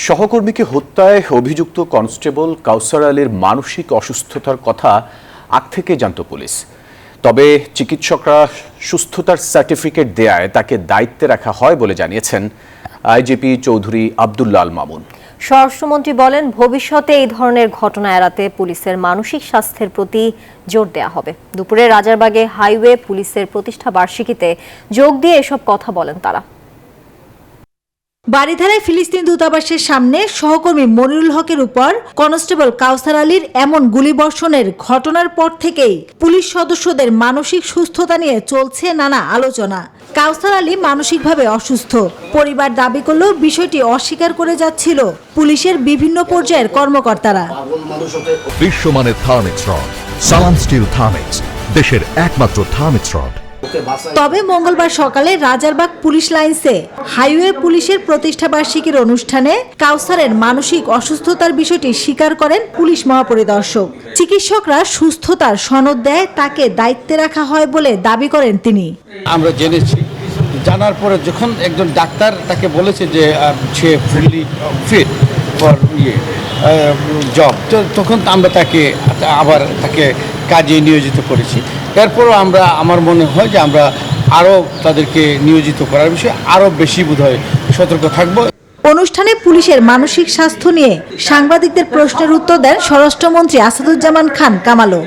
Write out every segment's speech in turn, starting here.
সহকর্মীকে হত্যায় অভিযুক্ত কনস্টেবল কাউসার আলীর মানসিক অসুস্থতার কথা আগ থেকে জানত পুলিশ। তবে চিকিৎসকরা সুস্থতার সার্টিফিকেট দেয়ায় তাকে দায়িত্বে রাখা হয় বলে জানিয়েছেন আইজিপি চৌধুরী আব্দুল্লাহ আল মামুন। স্বরাষ্ট্রমন্ত্রী বলেন, ভবিষ্যতে এই ধরনের ঘটনা এড়াতে পুলিশের মানসিক স্বাস্থ্যের প্রতি জোর দেওয়া হবে। দুপুরে রাজারবাগে হাইওয়ে পুলিশের প্রতিষ্ঠা বার্ষিকীতে যোগ দিয়ে এসব কথা বলেন তারা। বারিধারায় ফিলিস্তিন দূতাবাসের সামনে সহকর্মী মনিরুল হকের উপর কনস্টেবল কাউসার আলীর এমন গুলিবর্ষণের ঘটনার পর থেকেই পুলিশ সদস্যদের মানসিক সুস্থতা নিয়ে চলছে নানা আলোচনা। কাউসার আলী মানসিকভাবে অসুস্থ, পরিবার দাবি করলেও বিষয়টি অস্বীকার করে যাচ্ছিল পুলিশের বিভিন্ন পর্যায়ের কর্মকর্তারা। বিশ্বমানের থার্মিক্স রড, সালাম স্টিল থার্মিক্স, দেশের একমাত্র থার্মিক্স রড। তবে মঙ্গলবার সকালে রাজারবাগ পুলিশ লাইন্সে হাইওয়ে পুলিশের প্রতিষ্ঠা বার্ষিকীর অনুষ্ঠানে কাউসারের মানসিক অসুস্থতার বিষয়টি স্বীকার করেন পুলিশ মহাপরিদর্শক। চিকিৎসকরা সুস্থতার সনদ দেয় তাকে দায়িত্বে রাখা হয় বলে দাবি করেন তিনি। আমরা জেনেছি, জানার পরে যখন একজন ডাক্তার তাকে বলেছে যে সে ফুললি ফিট ফর জব, তখন আমরা তাকে কাজে নিয়োজিত করেছি। এরপরও আমার মনে হয় যে আমরা আরও তাদেরকে নিয়োজিত করার বিষয়ে আরও বেশি বোধহয় সতর্ক থাকব। অনুষ্ঠানে পুলিশের মানসিক স্বাস্থ্য নিয়ে সাংবাদিকদের প্রশ্নের উত্তর দেন স্বরাষ্ট্রমন্ত্রী আসাদুজ্জামান খান কামালও।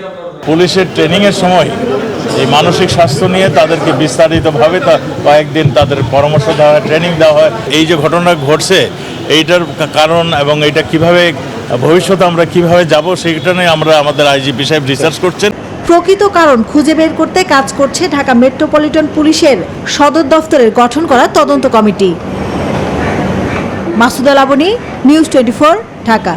পুলিশের ট্রেনিংয়ের সময় এই মানসিক স্বাস্থ্য নিয়ে তাদেরকে বিস্তারিতভাবে কয়েকদিন তাদের পরামর্শ দেওয়া হয়, ট্রেনিং দেওয়া হয়। এই যে ঘটনা ঘটছে এইটার কারণ এবং এটা কিভাবে ভবিষ্যতে আমরা কিভাবে যাব সেইটা নিয়ে আমাদের আইজিপি সাহেব রিসার্চ করছেন। প্রকৃত কারণ খুঁজে বের করতে কাজ করছে ঢাকা মেট্রোপলিটন পুলিশের সদর দফতরের গঠন করা তদন্ত কমিটি। মাসুদা লাবনী, নিউজ 24, ঢাকা।